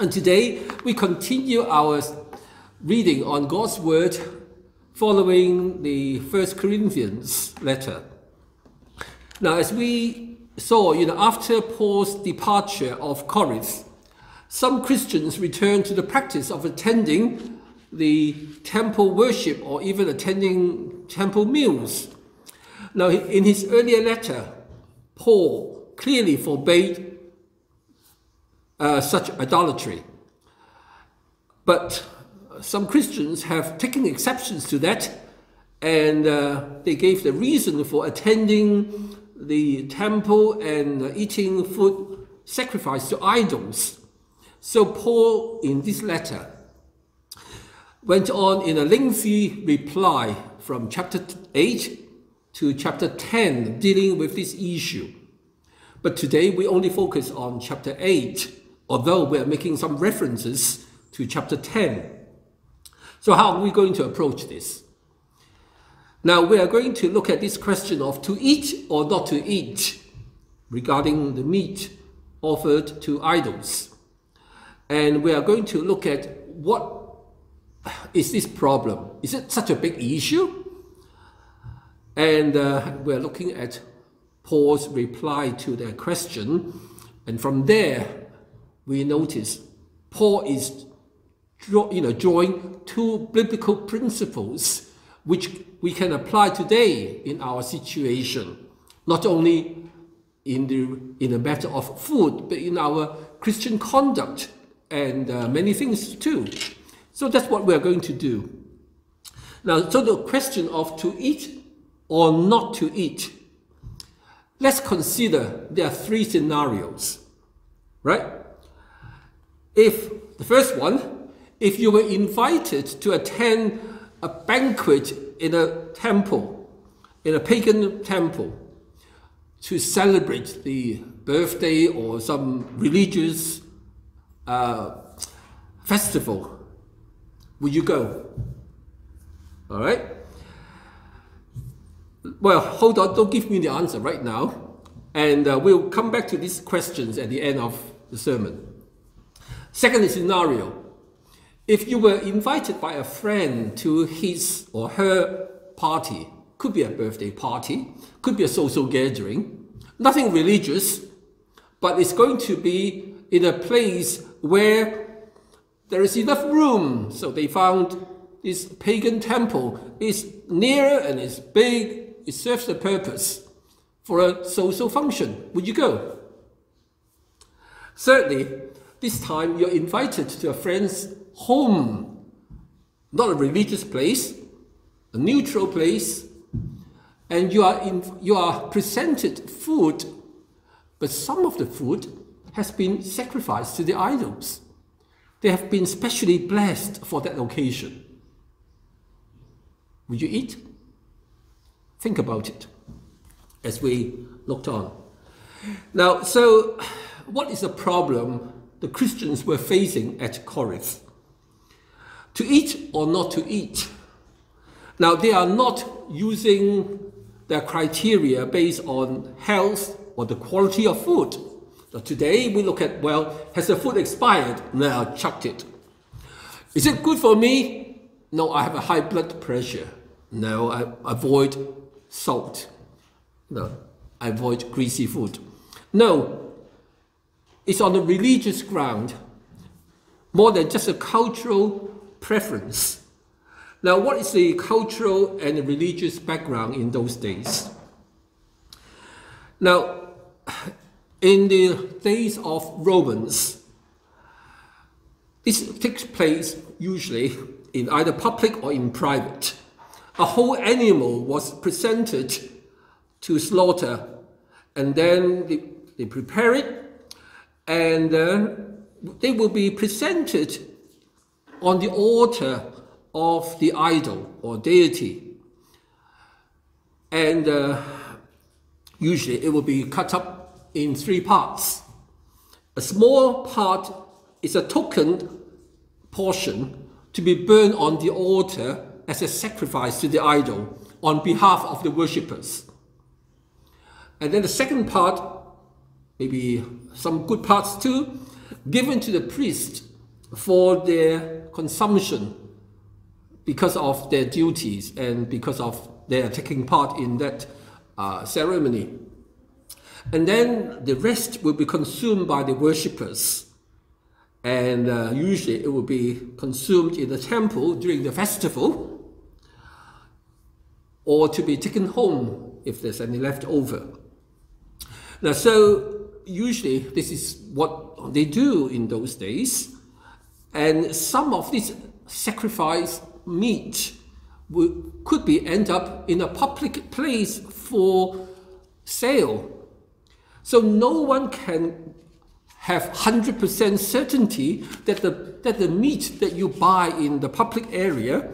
And today we continue our reading on God's Word following the 1 Corinthians letter. Now, as we saw, after Paul's departure of Corinth, some Christians returned to the practice of attending the temple worship or even attending temple meals. Now, in his earlier letter, Paul clearly forbade such idolatry. But some Christians have taken exceptions to that, and they gave the reason for attending the temple and eating food sacrificed to idols. So Paul, in this letter, went on in a lengthy reply from chapter 8 to chapter 10, dealing with this issue. But today we only focus on chapter 8, although we are making some references to chapter 10. So how are we going to approach this? Now we are going to look at this question of to eat or not to eat regarding the meat offered to idols. And we are going to look at what is this problem? Is it such a big issue? And we're looking at Paul's reply to their question. And from there, we notice Paul is drawing two biblical principles which we can apply today in our situation, not only in the matter of food, but in our Christian conduct and many things too. So that's what we're going to do. Now, so the question of to eat or not to eat, let's consider there are three scenarios, right? If the first one, if you were invited to attend a banquet in a temple, in a pagan temple, to celebrate the birthday or some religious festival, would you go? All right? Well, hold on, don't give me the answer right now. And we'll come back to these questions at the end of the sermon. Second scenario, if you were invited by a friend to his or her party, could be a birthday party, could be a social gathering, nothing religious, but it's going to be in a place where there is enough room. So they found this pagan temple is near and it's big, it serves the purpose for a social function. Would you go? Thirdly, this time you're invited to a friend's home, not a religious place, a neutral place, and you are presented food, but some of the food has been sacrificed to the idols. They have been specially blessed for that occasion. Would you eat? Think about it as we looked on. Now, so what is the problem the Christians were facing at Corinth? To eat or not to eat? Now, they are not using their criteria based on health or the quality of food. So today we look at, well, has the food expired? No, I chucked it. Is it good for me? No, I have a high blood pressure. No, I avoid salt. No, I avoid greasy food. No, it's on a religious ground, more than just a cultural preference. Now, what is the cultural and religious background in those days? Now, in the days of Romans, this takes place usually in either public or in private. A whole animal was presented to slaughter, and then they prepare it, and they will be presented on the altar of the idol or deity. And usually it will be cut up in three parts. A small part is a token portion to be burned on the altar as a sacrifice to the idol on behalf of the worshippers. And then the second part, maybe some good parts too, given to the priest for their consumption because of their duties and because of their taking part in that ceremony. And then the rest will be consumed by the worshippers. And usually it will be consumed in the temple during the festival, or to be taken home if there's any left over. Now, so usually this is what they do in those days. And some of this sacrifice meat could be end up in a public place for sale. So no one can have 100% certainty that the meat that you buy in the public area,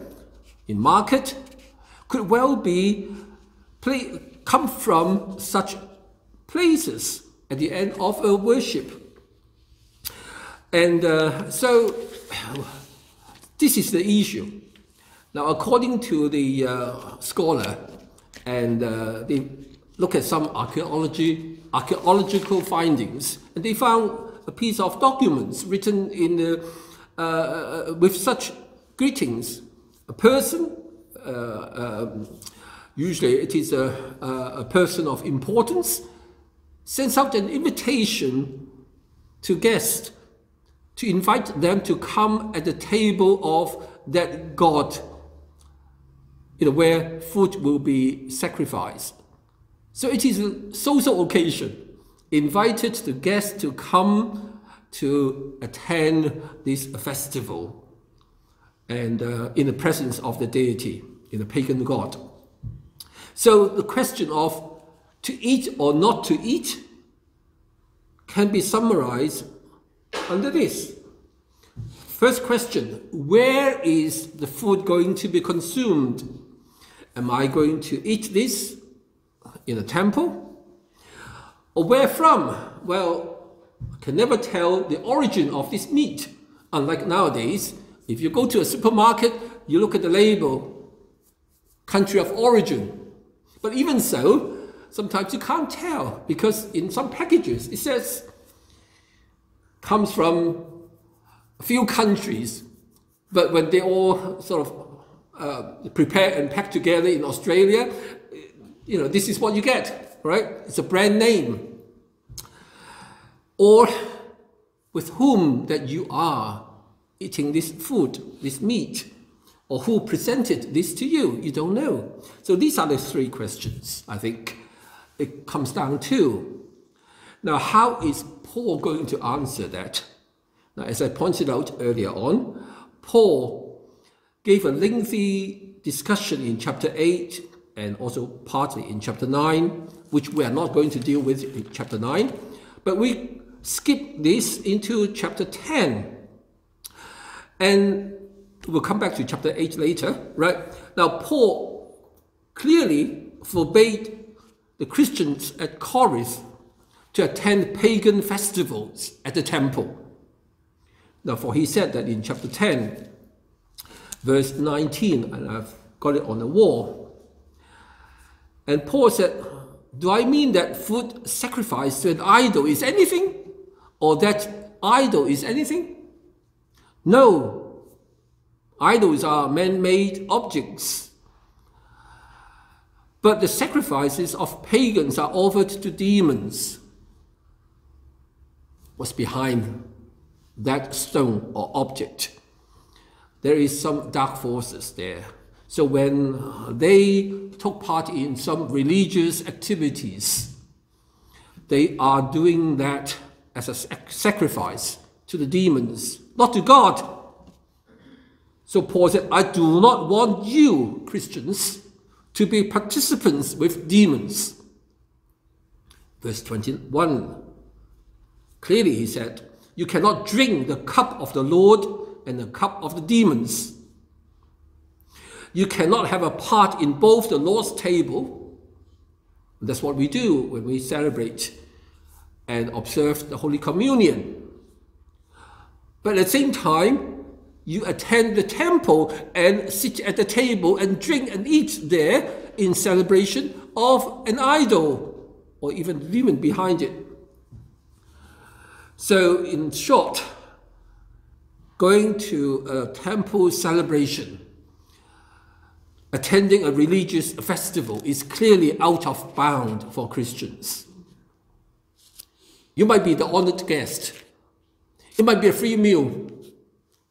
in market, could well be come from such places at the end of a worship. And so this is the issue. Now, according to the scholar, and they look at some archaeological findings, and they found a piece of documents written in with such greetings. A person, usually it is a person of importance, sends out an invitation to guests to invite them to come at the table of that god, where food will be sacrificed. So it is a social occasion, invited the guests to come to attend this festival, and in the presence of the deity, in the pagan god. So the question of to eat or not to eat can be summarized under this. First question, where is the food going to be consumed? Am I going to eat this in a temple? Or where from? Well, I can never tell the origin of this meat. Unlike nowadays, if you go to a supermarket, you look at the label, country of origin. But even so, sometimes you can't tell, because in some packages it says comes from a few countries, but when they all sort of prepare and pack together in Australia, this is what you get, right? It's a brand name. Or with whom that you are eating this food, this meat, or who presented this to you, you don't know. So these are the three questions, I think, it comes down to. Now, how is Paul going to answer that? Now, as I pointed out earlier on, Paul gave a lengthy discussion in chapter 8 and also partly in chapter 9, which we are not going to deal with in chapter 9, but we skip this into chapter 10. And we'll come back to chapter 8 later, right? Now, Paul clearly forbade the Christians at Corinth to attend pagan festivals at the temple. Now, for he said that in chapter 10, verse 19, and I've got it on the wall. And Paul said, do I mean that food sacrificed to an idol is anything? Or that idol is anything? No. Idols are man-made objects. But the sacrifices of pagans are offered to demons. What's behind that stone or object? There is some dark forces there. So when they took part in some religious activities, they are doing that as a sacrifice to the demons, not to God. So Paul said, I do not want you, Christians, to be participants with demons. Verse 21, clearly he said, you cannot drink the cup of the Lord and the cup of the demons. You cannot have a part in both the Lord's table. That's what we do when we celebrate and observe the Holy Communion. But at the same time, you attend the temple and sit at the table and drink and eat there in celebration of an idol or even the demon behind it. So in short, going to a temple celebration, attending a religious festival is clearly out of bound for Christians. You might be the honored guest. It might be a free meal.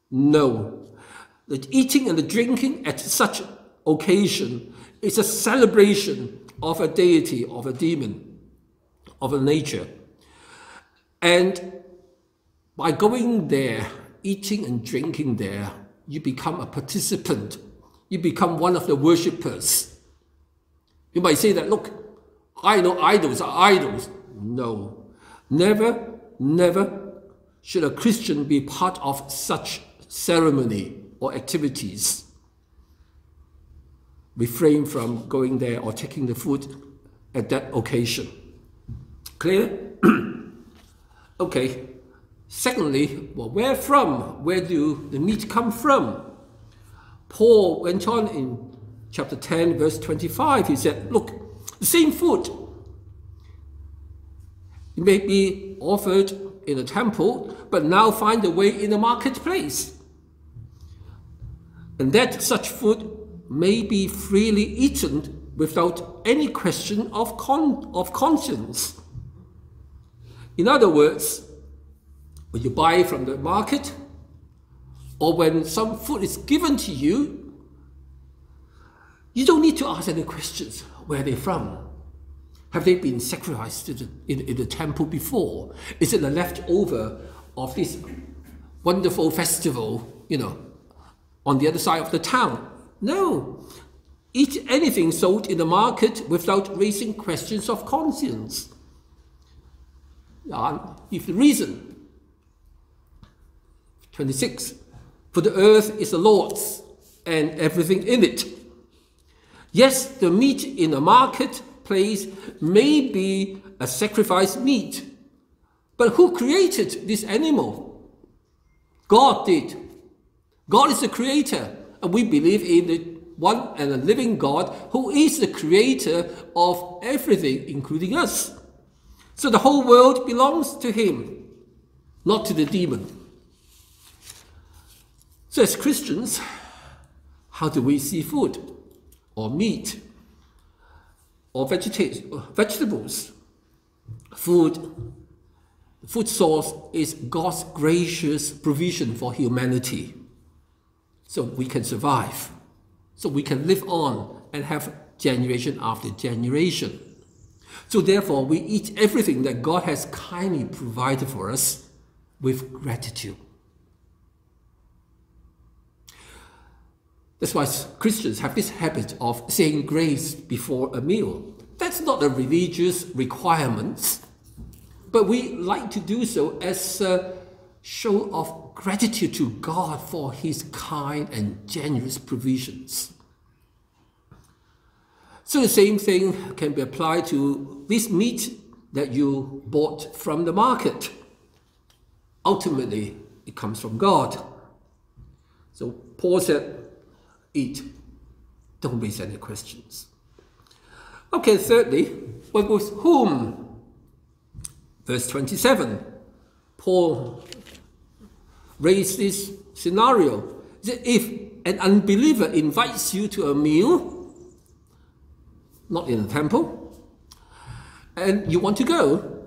No. The eating and the drinking at such occasion is a celebration of a deity, of a demon, of a nature. And by going there, eating and drinking there, you become a participant. You become one of the worshippers. You might say that, look, I know idols are idols. No. Never, never should a Christian be part of such ceremony or activities. Refrain from going there or taking the food at that occasion. Clear? Okay. Secondly, well, where from? Where do the meat come from? Paul went on in chapter 10, verse 25. He said, look, the same food. It may be offered in a temple, but now find a way in the marketplace. And that such food may be freely eaten without any question of conscience. In other words, when you buy from the market, or when some food is given to you, you don't need to ask any questions. Where are they from? Have they been sacrificed in the temple before? Is it a leftover of this wonderful festival, on the other side of the town? No. Eat anything sold in the market without raising questions of conscience. If the reason, 26, for the earth is the Lord's and everything in it. Yes, the meat in the marketplace may be a sacrificed meat, but who created this animal? God did. God is the creator, and we believe in the one and a living God who is the creator of everything, including us. So the whole world belongs to him, not to the demon. So as Christians, how do we see food or meat or vegetables? The food source is God's gracious provision for humanity. So we can survive, so we can live on and have generation after generation. So therefore, we eat everything that God has kindly provided for us with gratitude. That's why Christians have this habit of saying grace before a meal. That's not a religious requirement, but we like to do so as a show of gratitude to God for his kind and generous provisions. So the same thing can be applied to this meat that you bought from the market. Ultimately, it comes from God. So Paul said, eat. Don't raise any questions. Okay, thirdly, what with whom? Verse 27, Paul raised this scenario. That if an unbeliever invites you to a meal, not in the temple, and you want to go,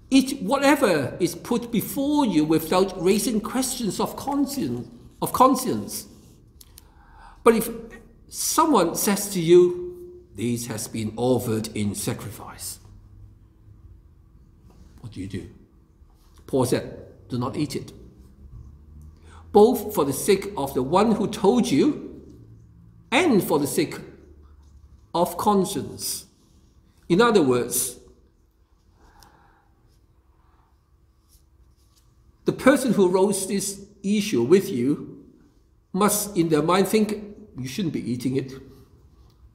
eat whatever is put before you without raising questions of conscience. But if someone says to you, this has been offered in sacrifice, what do? Paul said, do not eat it, both for the sake of the one who told you and for the sake of conscience. In other words, the person who rose this issue with you must in their mind think, you shouldn't be eating it,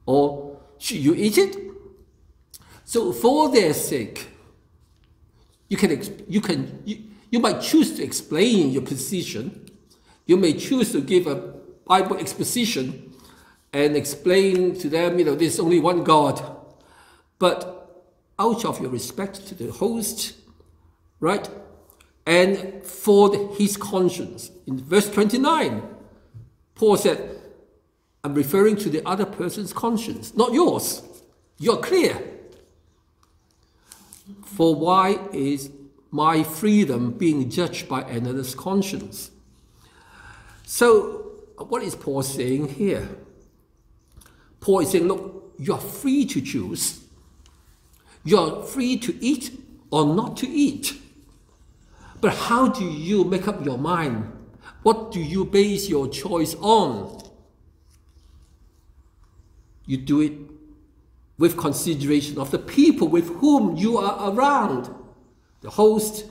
or should you eat it? So for their sake, you might choose to explain your position. You may choose to give a Bible exposition and explain to them, there's only one God. But out of your respect to the host, right, and for his conscience. In verse 29, Paul said, I'm referring to the other person's conscience, not yours. You're clear. For why is my freedom being judged by another's conscience? So, what is Paul saying here? Paul is saying, look, you're free to choose. You're free to eat or not to eat. But how do you make up your mind? What do you base your choice on? You do it with consideration of the people with whom you are around. The host,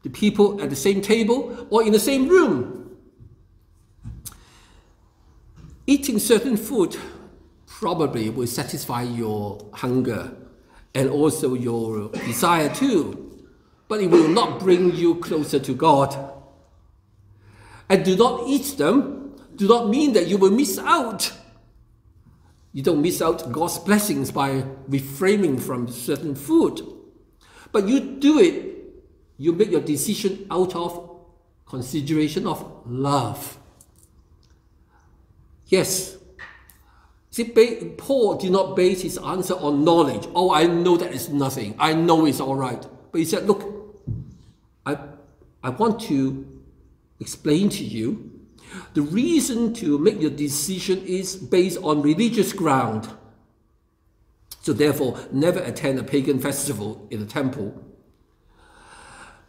the people at the same table, or in the same room. Eating certain food probably will satisfy your hunger and also your desire too, but it will not bring you closer to God. And do not eat them, do not mean that you will miss out. You don't miss out God's blessings by refraining from certain food. But you do it, you make your decision out of consideration of love. Yes. See, Paul did not base his answer on knowledge. Oh, I know that is nothing. I know it's all right. But he said, look, I want to explain to you the reason to make your decision is based on religious ground. So therefore, never attend a pagan festival in a temple.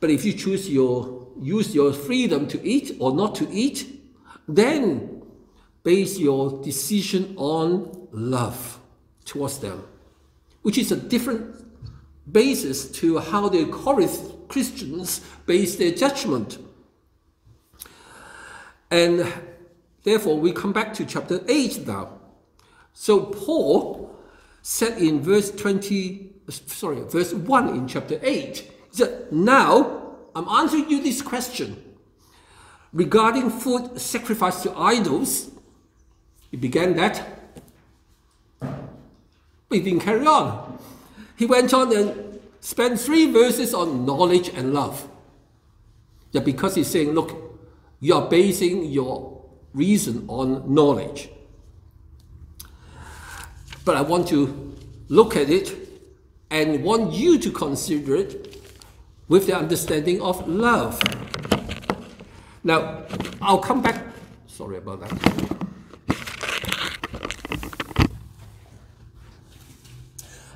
But if you use your freedom to eat or not to eat, then base your decision on love towards them, which is a different basis to how the Corinth Christians base their judgment. And therefore, we come back to chapter 8 now. So Paul said in verse 1 in chapter 8, he said, now I'm answering you this question regarding food sacrificed to idols. He began that, but he didn't carry on. He went on and spent 3 verses on knowledge and love. Yeah, because he's saying, look, you are basing your reason on knowledge. But I want to look at it and want you to consider it with the understanding of love. Now, I'll come back. Sorry about that.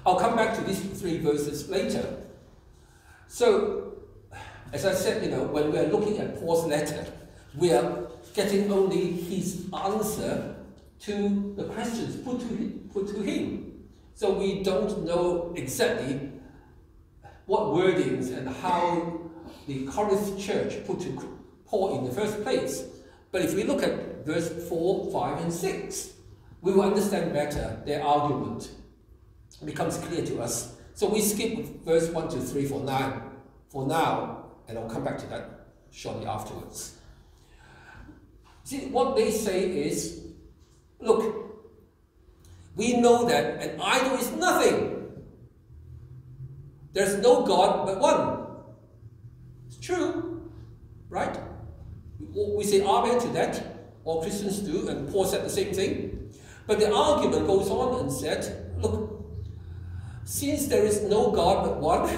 I'll come back to these 3 verses later. So, as I said, when we're looking at Paul's letter, we are getting only his answer to the questions put to him. So we don't know exactly what wordings and how the Corinth church put to Paul in the first place. But if we look at verse 4, 5, and 6, we will understand better their argument. It becomes clear to us. So we skip verse 1 to 3 for now, and I'll come back to that shortly afterwards. See, what they say is, look, we know that an idol is nothing. There's no God but one. It's true, right? We say amen to that. All Christians do, and Paul said the same thing. But the argument goes on and said, look, since there is no God but one,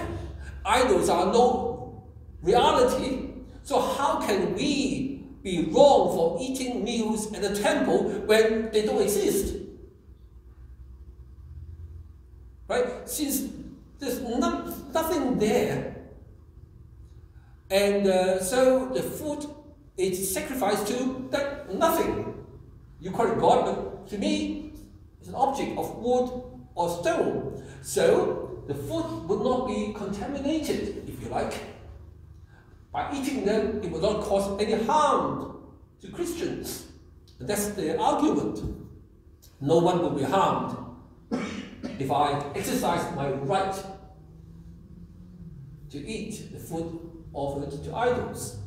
idols are no reality, so how can we be wrong for eating meals at a temple when they don't exist? Right? Since there's nothing there, and so the food is sacrificed to that nothing. You call it God, but to me, it's an object of wood or stone. So the food would not be contaminated, if you like. By eating them, it will not cause any harm to Christians. And that's the argument. No one will be harmed if I exercise my right to eat the food offered to idols.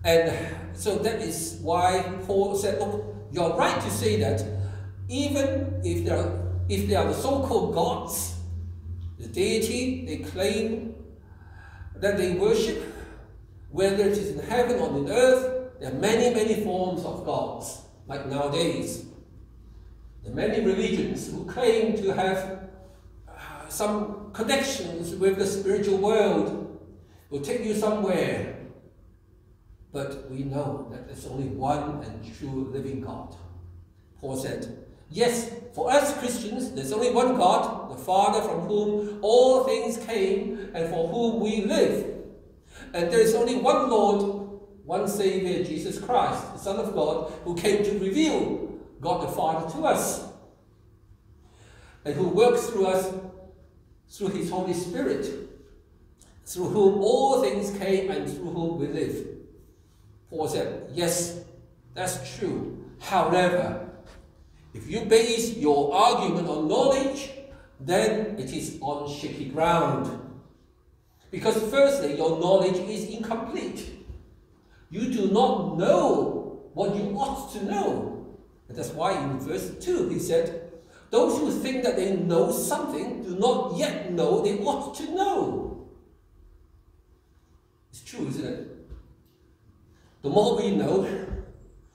And so that is why Paul said, look, you're right to say that even if they are the so-called gods, the deity they claim that they worship, whether it is in heaven or on earth. There are many, many forms of gods, like nowadays. There are many religions who claim to have some connections with the spiritual world, will take you somewhere. But we know that there's only one and true living God. Paul said, yes, for us Christians, there's only one God, the Father, from whom all things came and for whom we live. And there is only one Lord, one Savior, Jesus Christ, the Son of God, who came to reveal God the Father to us, and who works through us through his Holy Spirit, through whom all things came and through whom we live. Paul said, yes, that's true. However, if you base your argument on knowledge, then it is on shaky ground. Because firstly, your knowledge is incomplete. You do not know what you ought to know. And that's why in verse 2 he said, those who think that they know something do not yet know they ought to know. It's true, isn't it? The more we know,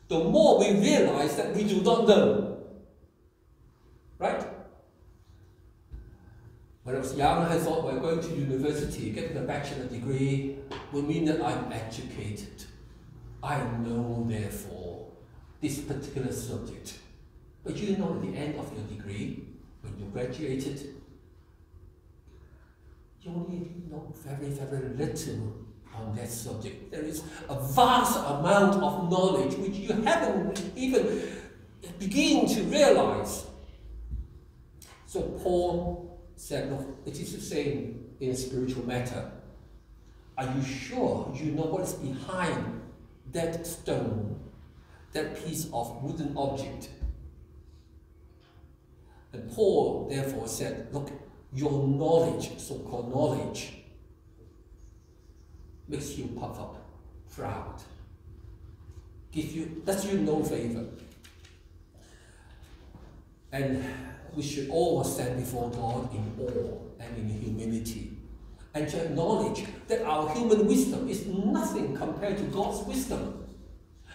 the more we realize that we do not know. Right? When I was young, I thought, well, going to university, getting a bachelor degree, will mean that I'm educated. I know, therefore, this particular subject. But you know, at the end of your degree, when you graduated, you only know very, very little on that subject. There is a vast amount of knowledge which you haven't even begin to realize. So Paul said, look, it is the same in a spiritual matter. Are you sure you know what is behind that stone, that piece of wooden object? And Paul therefore said, look, your knowledge, so-called knowledge, makes you puff up, proud, does you no favor. And we should all stand before God in awe and in humility, and to acknowledge that our human wisdom is nothing compared to God's wisdom.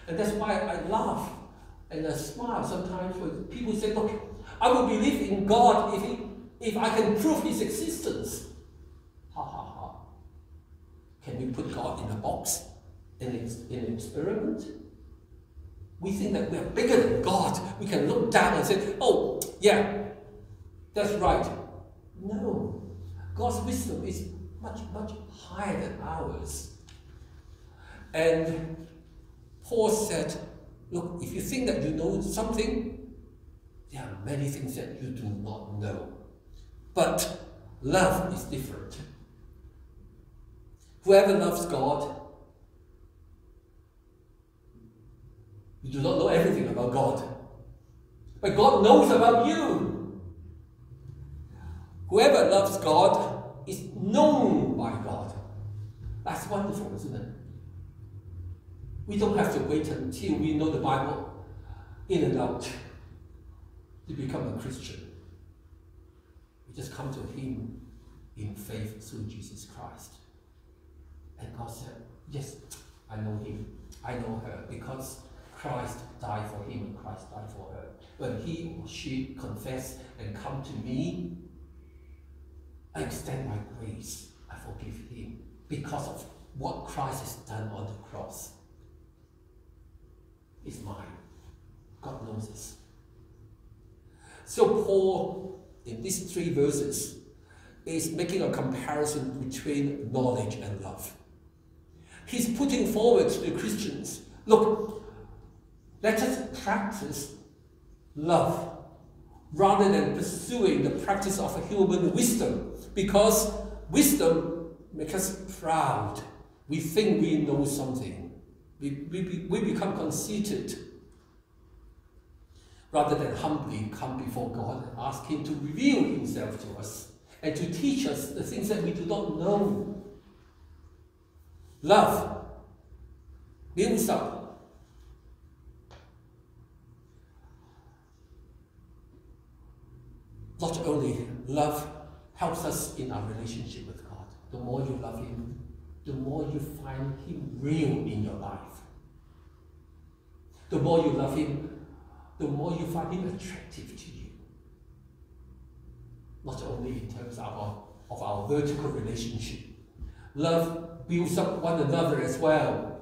And that's why I laugh and I smile sometimes when people say, look, I will believe in God if I can prove his existence. Ha ha ha. Can we put God in a box, in an experiment? We think that we are bigger than God. We can look down and say, oh, yeah, that's right. No. God's wisdom is much, much higher than ours. And Paul said, look, if you think that you know something, there are many things that you do not know. But love is different. Whoever loves God, you do not know everything about God. But God knows about you. Whoever loves God is known by God. That's wonderful, isn't it? We don't have to wait until we know the Bible in and out to become a Christian. We just come to him in faith through Jesus Christ. And God said, yes, I know him, I know her, because Christ died for him and Christ died for her. When he or she confess and come to me, I extend my grace, I forgive him, because of what Christ has done on the cross. It's mine. God knows this. So Paul, in these 3 verses, is making a comparison between knowledge and love. He's putting forward to the Christians, look, let us practice love rather than pursuing the practice of human wisdom, because wisdom makes us proud. We think we know something. We become conceited, rather than humbly come before God and ask him to reveal himself to us and to teach us the things that we do not know. Love builds up. Not only love helps us in our relationship with God. The more you love him, the more you find him real in your life. The more you love him, the more you find him attractive to you. Not only in terms of our vertical relationship. Love builds up one another as well.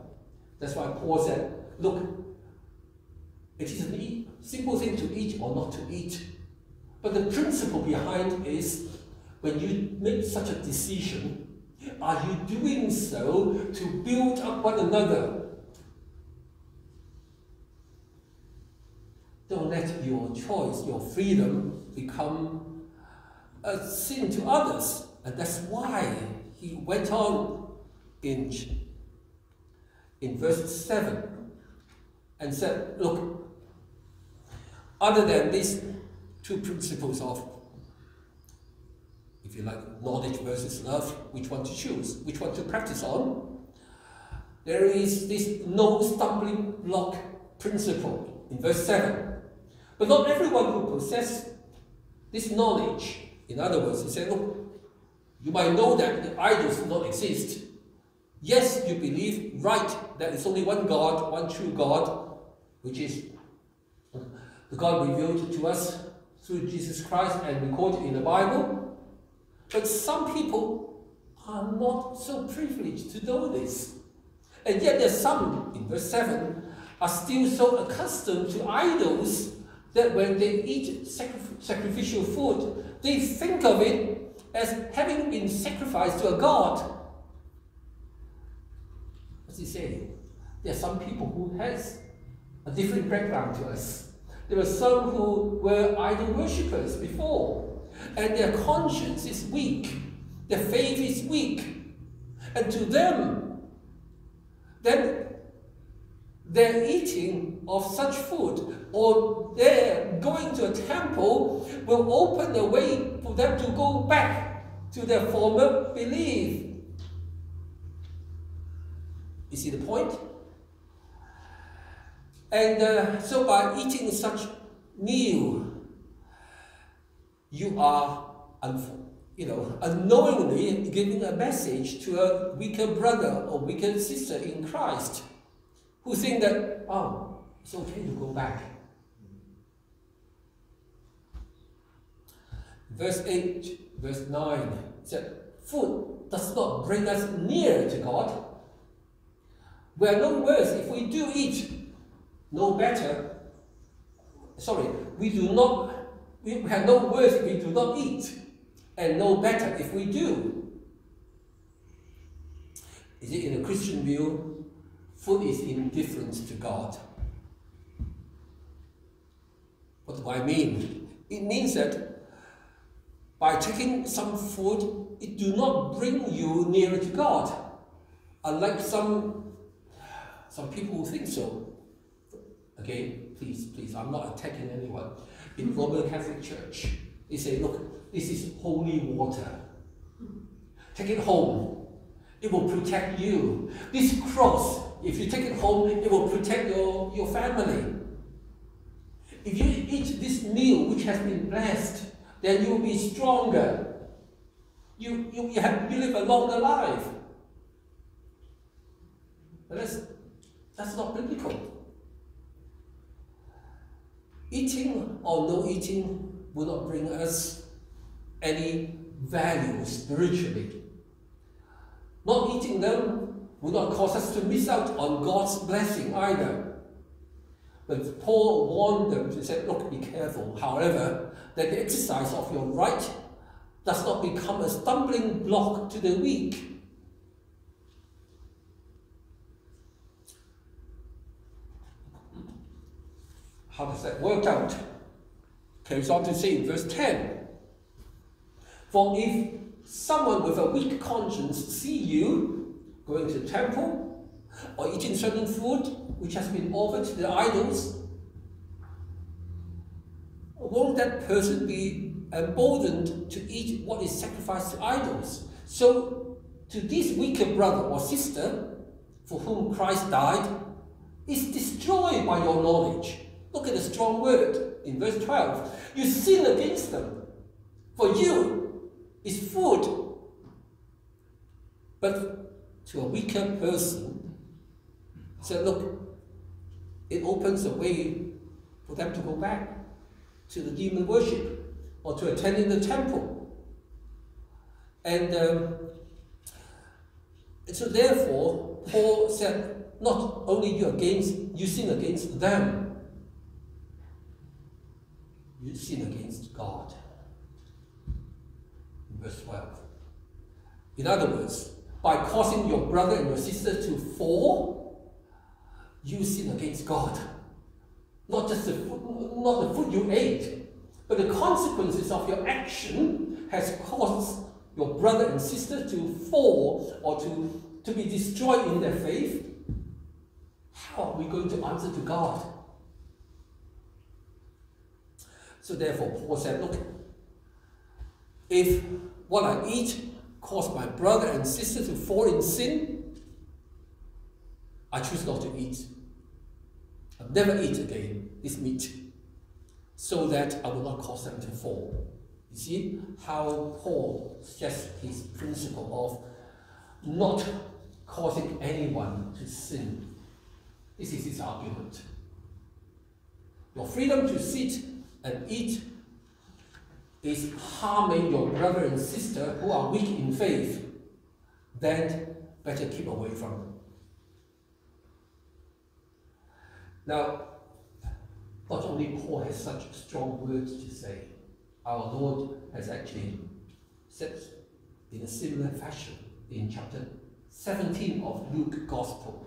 That's why Paul said, look, it is a simple thing to eat or not to eat. But the principle behind is, when you make such a decision, are you doing so to build up one another? Don't let your choice, your freedom, become a sin to others. And that's why he went on in verse 7 and said, look, other than these two principles of, if you like, knowledge versus love, which one to choose, which one to practice on, there is this no stumbling block principle in verse 7. But not everyone who possesses this knowledge, in other words, he said, look, you might know that the idols do not exist. Yes, you believe, right, there is only one God, one true God, which is the God revealed to us through Jesus Christ and recorded in the Bible. But some people are not so privileged to know this. And yet there's some, in verse 7, are still so accustomed to idols that when they eat sacrificial food, they think of it as having been sacrificed to a god. What's he saying? There are some people who has a different background to us. There were some who were idol worshippers before, and their conscience is weak, their faith is weak, and to them, then their eating of such food or their going to a temple will open a way for them to go back to their former belief. You see the point? And so by eating such meal, you are unknowingly giving a message to a weaker brother or weaker sister in Christ, who think that, oh, it's okay to go back. Verse 8, verse 9 said, food does not bring us near to God. We are no worse if we do eat, no better. Sorry, we have no worse if we do not eat, and no better if we do. Is it in a Christian view? Food is indifference to God. What do I mean? It means that by taking some food, it do not bring you nearer to God. Unlike some people who think so. Again, please, I'm not attacking anyone. In Roman Catholic Church, they say, look, this is holy water. Take it home. It will protect you. This cross, if you take it home, it will protect your family. If you eat this meal which has been blessed, then you will be stronger. You live a longer life. But that's not biblical. Eating or no eating will not bring us any value spiritually. Not eating them will not cause us to miss out on God's blessing either. But Paul warned them to say, look, be careful, however, that the exercise of your right does not become a stumbling block to the weak. How does that work out? Carries on to say in verse 10, for if someone with a weak conscience see you going to the temple or eating certain food which has been offered to the idols, won't that person be emboldened to eat what is sacrificed to idols? So to this weaker brother or sister for whom Christ died is destroyed by your knowledge. Look at the strong word in verse 12. You sin against them. For you is food. But to a weaker person, said, look, it opens a way for them to go back to the demon worship or to attending the temple. And so therefore, Paul said, not only you sin against them, you sin against God. In verse 12. In other words, by causing your brother and your sister to fall, you sin against God. Not just not the food you ate, but the consequences of your action has caused your brother and sister to fall or to be destroyed in their faith. How are we going to answer to God? So therefore, Paul said, look, if what I eat caused my brother and sister to fall in sin, I choose not to eat. I'll never eat again this meat, so that I will not cause them to fall. You see how Paul suggests his principle of not causing anyone to sin. This is his argument. Your freedom to sit and eat is harming your brother and sister who are weak in faith, then better keep away from them. Now, not only Paul has such strong words to say, our Lord has actually said in a similar fashion in chapter 17 of Luke Gospel.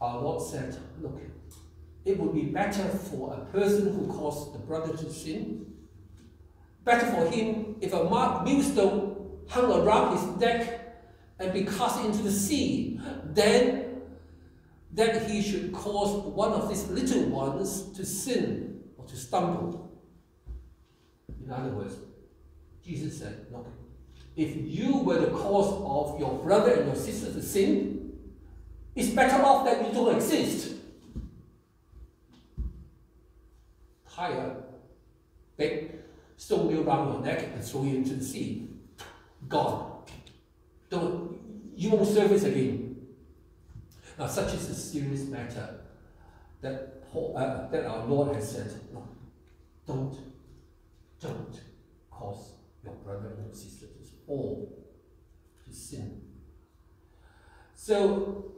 Our Lord said, look, it would be better for a person who caused the brother to sin, better for him if a millstone hung around his neck and be cast into the sea, than that he should cause one of these little ones to sin or to stumble. In other words, Jesus said, look, if you were the cause of your brother and your sister to sin, it's better off that you don't exist. Tie a big stone wheel around your neck and throw you into the sea. Gone. You won't service again. Now, such is a serious matter that our Lord has said, no, don't cause your brother and your sister to fall, to sin. So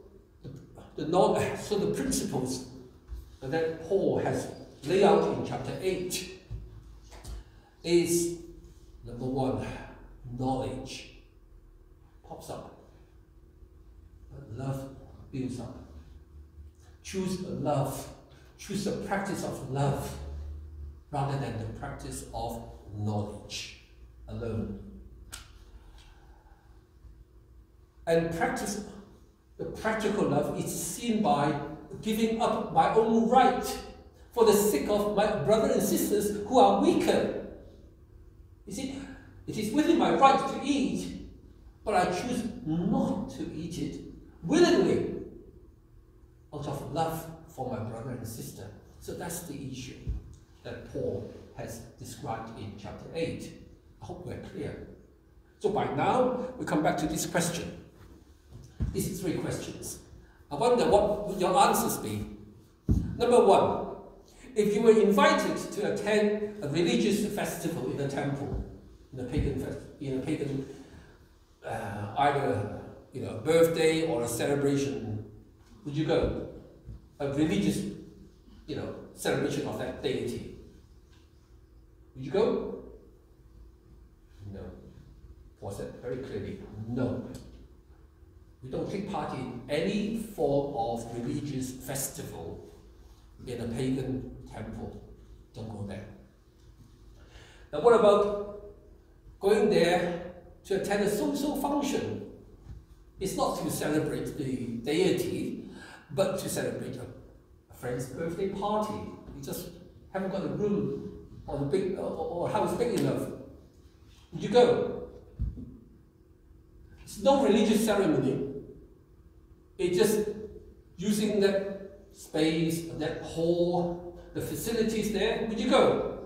the principles that Paul has laid out in chapter 8 is, number one, knowledge pops up, but love builds up. Choose love. Choose the practice of love rather than the practice of knowledge alone. And practice the practical love is seen by giving up my own right for the sake of my brothers and sisters who are weaker. You see, it is within my right to eat, but I choose not to eat it willingly out of love for my brother and sister. So that's the issue that Paul has described in chapter 8. I hope we're clear. So by now, we come back to this question. These 3 questions. I wonder what would your answers be. Number 1, if you were invited to attend a religious festival in a temple, in a pagan either birthday or a celebration, would you go? A religious, celebration of that deity. Would you go? No. Paul said very clearly, no. We don't take part in any form of religious festival in a pagan temple. Don't go there. Now what about going there to attend a social function? It's not to celebrate the deity, but to celebrate a friend's birthday party. You just haven't got a room or a house big enough. Would you go? It's no religious ceremony. It's just using that space, that hall, the facilities there. Would you go?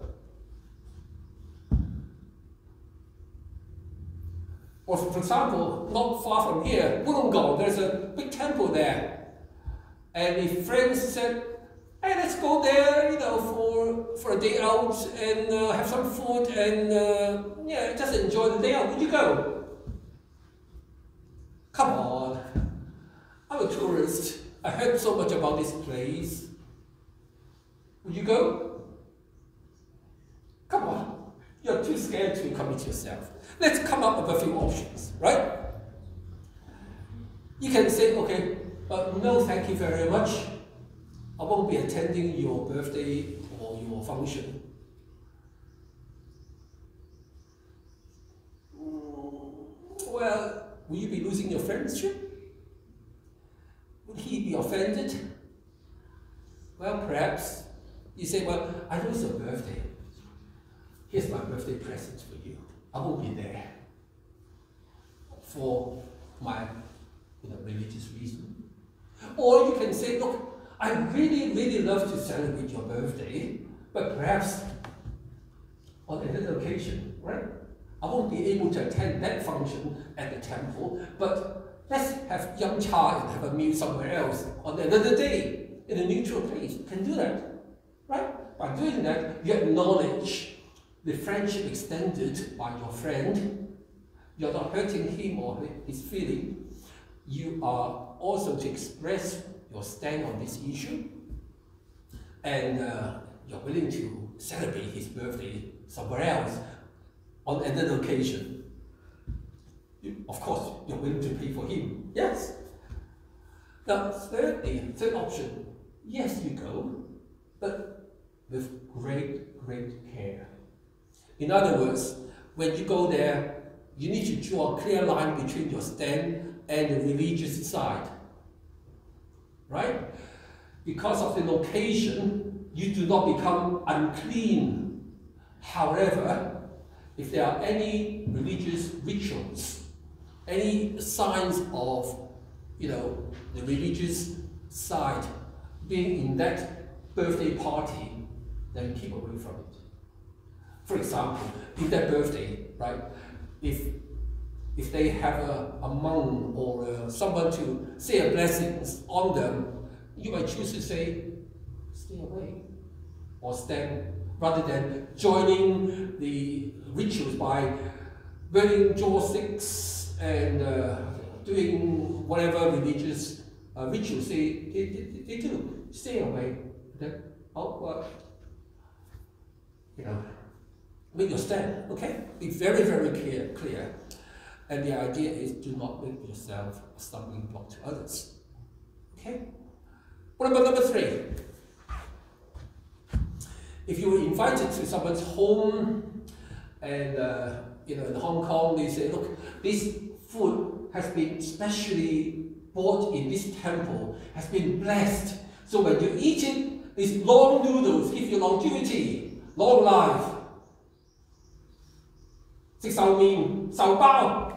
Or for example, not far from here, Wollongong, there's a big temple there. And if friends said, hey, let's go there, you know, for a day out and have some food and yeah, just enjoy the day out. Would you go? Come on. I'm a tourist. I heard so much about this place. Would you go? Come on. You're too scared to commit yourself. Let's come up with a few options, right? You can say, okay, but no, thank you very much. I won't be attending your birthday or your function. Well, will you be losing your friendship? Would he be offended? Well, perhaps you say, well, I know it's your birthday. Here's my birthday present for you. I won't be there for my religious reason. Or you can say, look, I really, really love to celebrate your birthday, but perhaps on another occasion, right? I won't be able to attend that function at the temple, but let's have young cha and have a meal somewhere else on another day in a neutral place. You can do that, right? By doing that, you acknowledge the friendship extended by your friend. You're not hurting him or his feeling. You are also to express your stand on this issue, and you're willing to celebrate his birthday somewhere else on another occasion. Of course, you're willing to pay for him. Yes. Now, third option, yes, you go, but with great, great care. In other words, when you go there, you need to draw a clear line between your stand and the religious side. Right? Because of the location, you do not become unclean. However, if there are any religious rituals, any signs of, the religious side being in that birthday party, then keep away from it. For example, in that birthday, right, if they have a monk or someone to say a blessings on them, you might choose to say, stay away, or stand, rather than joining the rituals by wearing joysticks and doing whatever religious rituals they do. Stay away. Then, make your stand, okay? Be very, very clear. And the idea is do not make yourself a stumbling block to others. Okay? What about number 3? If you were invited to someone's home and in Hong Kong they say, look, this food has been specially bought in this temple, has been blessed. So when you eat it, these long noodles give you longevity, long life. 食壽麵、壽包.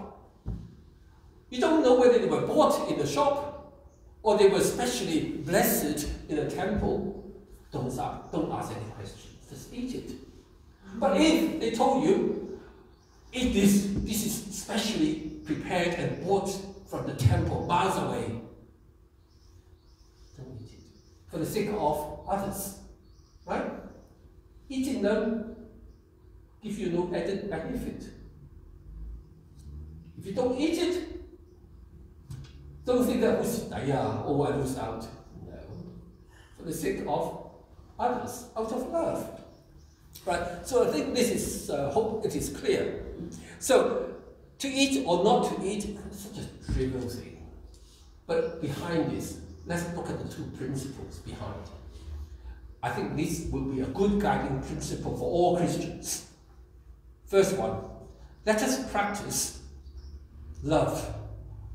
You don't know whether they were bought in the shop or they were specially blessed in a temple. Don't ask any questions. Just eat it. But if they told you, eat this is specially prepared and bought from the temple miles away, don't eat it. For the sake of others. Right? Eating them gives you no added benefit. If you don't eat it, don't think that I lose out. No. For the sake of others, out of love. Right? So I think this is, hope it is clear. So, to eat or not to eat is such a trivial thing. But behind this, let's look at the 2 principles behind. I think this will be a good guiding principle for all Christians. First one, let us practice love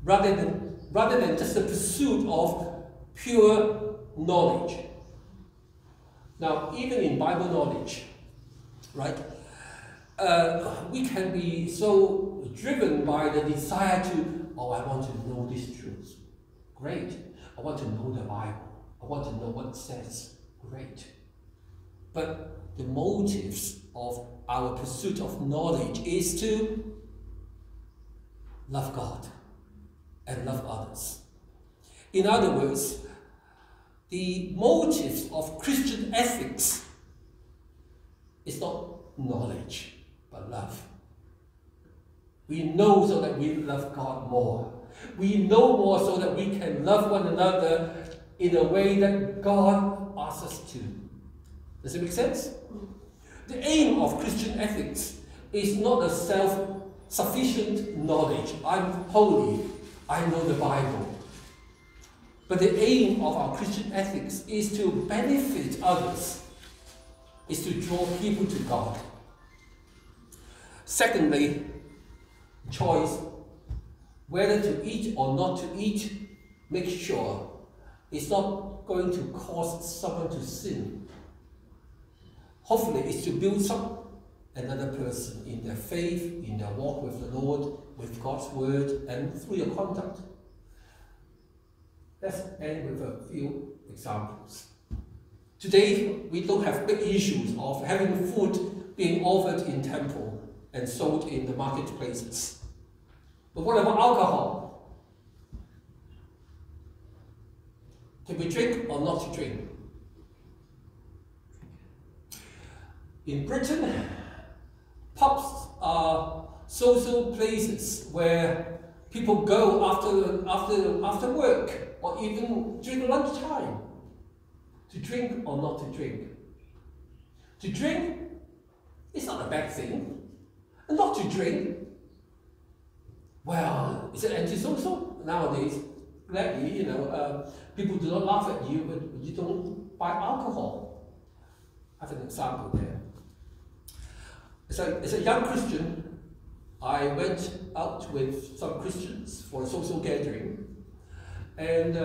rather than just the pursuit of pure knowledge. Now, even in Bible knowledge, right, we can be so driven by the desire to, I want to know this truth. Great. I want to know the Bible. I want to know what it says. Great. But the motives of our pursuit of knowledge is to love God and love others. In other words, the motive of Christian ethics is not knowledge, but love. We know so that we love God more. We know more so that we can love one another in a way that God asks us to. Does it make sense? The aim of Christian ethics is not a self-sufficient knowledge. I'm holy, I know the Bible. But the aim of our Christian ethics is to benefit others, is to draw people to God. Secondly, choice, whether to eat or not to eat, make sure it's not going to cause someone to sin. Hopefully, it's to build up another person in their faith, in their walk with the Lord, with God's word, and through your conduct. Let's end with a few examples. Today, we don't have big issues of having food being offered in temple and sold in the marketplaces. But what about alcohol? Can we drink or not to drink? In Britain, pubs are social places where people go after work or even during lunchtime to drink or not to drink. To drink is not a bad thing. And not to drink, well, is it antisocial? Nowadays, gladly, people do not laugh at you, but you don't buy alcohol. I have an example there. As a young Christian, I went out with some Christians for a social gathering, and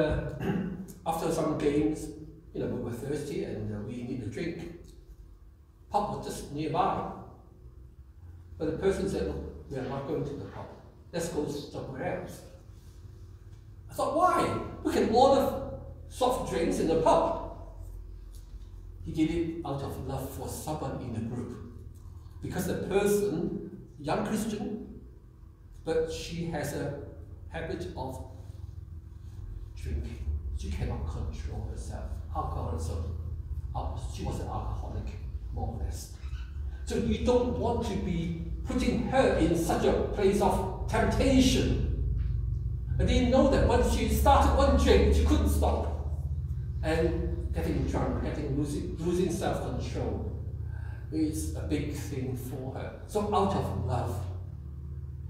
after some games, we were thirsty and we needed a drink. Pub was just nearby, but the person said, "Look, we are not going to the pub. Let's go somewhere else." I thought, why? We can order soft drinks in the pub. He did it out of love for someone in the group. Because the person, young Christian, but she has a habit of drinking. She cannot control herself. Alcoholism. She was an alcoholic, more or less. So you don't want to be putting her in such a place of temptation. I didn't know that once she started one drink, she couldn't stop. And getting drunk, losing self-control is a big thing for her. So out of love,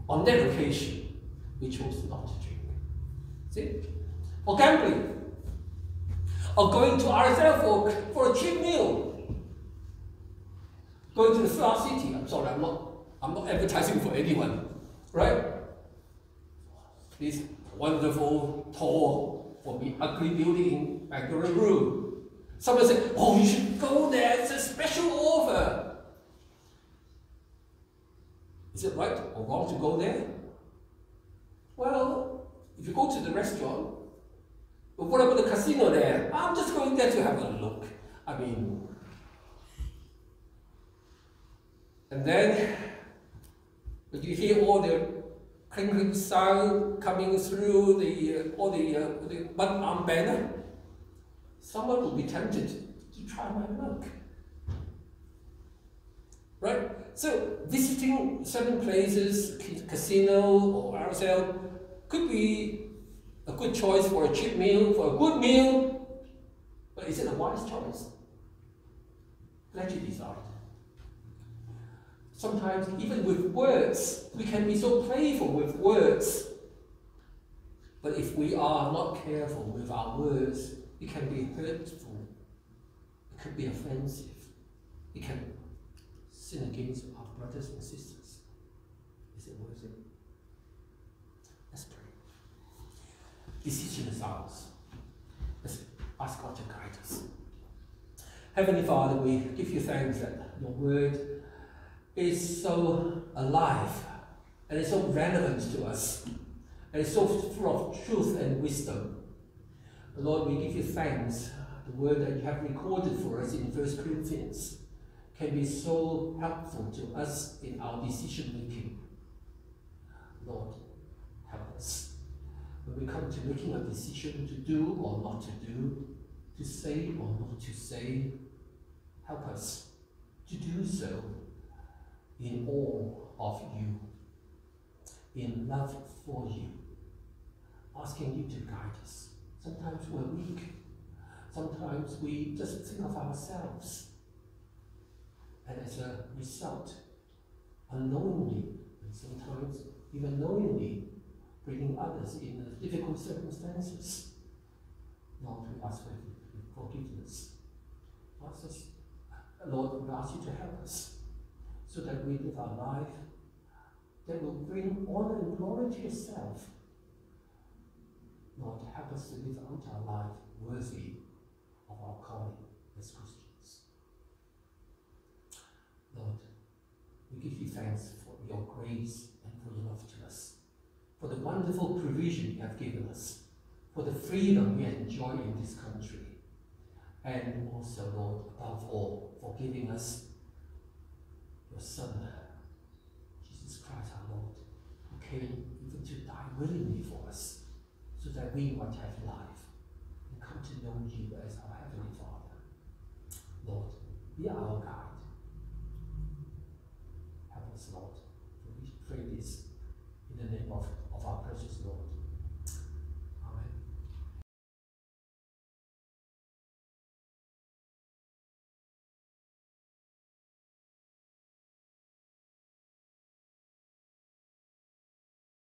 on that occasion, we chose not to drink. See? Or gambling. Or going to RSL for a cheap meal. Going to the Star City. I'm sorry, I'm not advertising for anyone. Right? This wonderful, tall, for me, ugly building in Bangalore. Someone said, "Oh, you should go there, it's a special offer." Is it right or wrong to go there? Well, if you go to the restaurant, but what about the casino there? I'm just going there to have a look. And then, when you hear all the clinking sound coming through the one-arm banner, someone will be tempted to try my luck. Right? So, visiting certain places, casino or RSL, could be a good choice for a cheap meal, for a good meal, but is it a wise choice? Let you decide. Sometimes, even with words, we can be so playful with words. But if we are not careful with our words, it can be hurtful. It can be offensive. It can sin against our brothers and sisters. Is it worth it? Let's pray. Decision is ours. Let's ask God to guide us. Heavenly Father, we give you thanks that your word is so alive and it's so relevant to us and it's so full of truth and wisdom. Lord, we give you thanks. The word that you have recorded for us in 1 Corinthians can be so helpful to us in our decision making. Lord, us. When we come to making a decision to do or not to do, to say or not to say, help us to do so in awe of you, in love for you, asking you to guide us. Sometimes we're weak. Sometimes we just think of ourselves. And as a result, unknowingly, and sometimes even knowingly, bringing others in difficult circumstances. Lord, we ask for forgiveness. Ask us, Lord, we ask you to help us so that we live our life that will bring honor and glory to yourself. Lord, help us to live out our life worthy of our calling as Christians. Lord, we give you thanks for your grace and for your love to us, for the wonderful provision you have given us, for the freedom we enjoy in this country, and also, Lord, above all, for giving us your Son, Jesus Christ our Lord, who came even to die willingly for us, so that we might have life and come to know you as our Heavenly Father. Lord, be our guide.